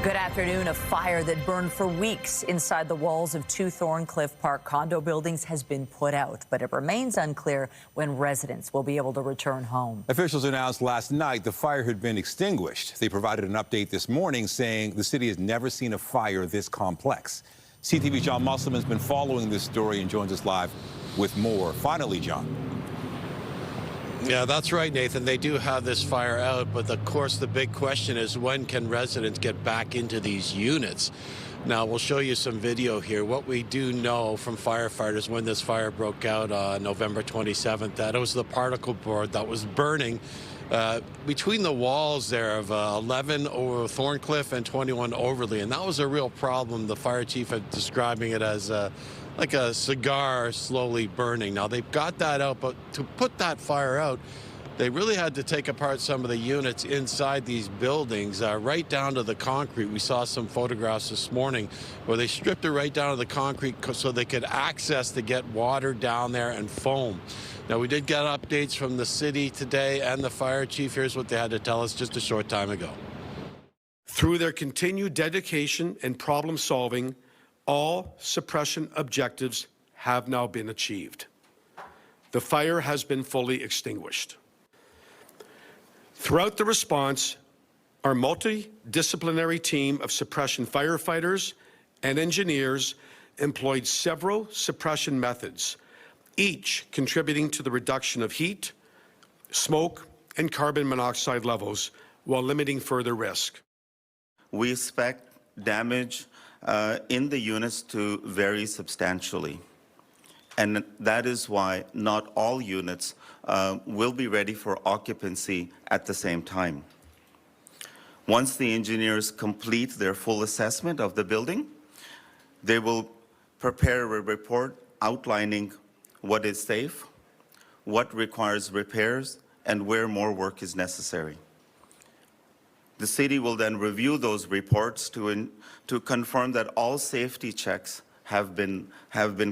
Good afternoon. A fire that burned for weeks inside the walls of two Thorncliffe Park condo buildings has been put out, but it remains unclear when residents will be able to return home. Officials announced last night the fire had been extinguished. They provided an update this morning saying the city has never seen a fire this complex. CTV's John Musselman has been following this story and joins us live with more. Finally, John. Yeah, that's right, Nathan. They do have this fire out, but of course the big question is when can residents get back into these units? Now, we'll show you some video here. What we do know from firefighters when this fire broke out on November 27th, that it was the particle board that was burning between the walls there of 11 over Thorncliffe and 21 Overley, and that was a real problem. The fire chief is describing it as like a cigar slowly burning. Now, they've got that out, but to put that fire out, they really had to take apart some of the units inside these buildings, right down to the concrete. We saw some photographs this morning where they stripped it right down to the concrete so they could access to get water down there and foam. Now, we did get updates from the city today and the fire chief. Here's what they had to tell us just a short time ago. Through their continued dedication and problem solving, all suppression objectives have now been achieved. The fire has been fully extinguished. Throughout the response, our multidisciplinary team of suppression firefighters and engineers employed several suppression methods, each contributing to the reduction of heat, smoke, and carbon monoxide levels while limiting further risk. We expect damage in the units to vary substantially. And that is why not all units will be ready for occupancy at the same time. Once the engineers complete their full assessment of the building, they will prepare a report outlining what is safe, what requires repairs, and where more work is necessary. The city will then review those reports to confirm that all safety checks have been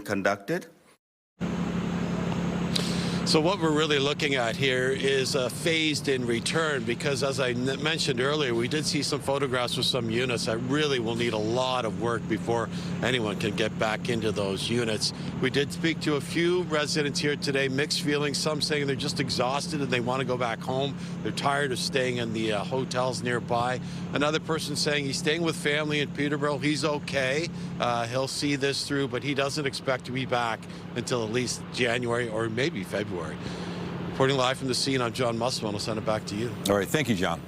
conducted. So what we're really looking at here is a phased-in return because, as I mentioned earlier, we did see some photographs of some units that really will need a lot of work before anyone can get back into those units. We did speak to a few residents here today, mixed feelings, some saying they're just exhausted and they want to go back home. They're tired of staying in the hotels nearby. Another person saying he's staying with family in Peterborough. He's okay. He'll see this through, but he doesn't expect to be back until at least January or maybe February. Reporting live from the scene, I'm John Musselman. I'll send it back to you. All right. Thank you, John.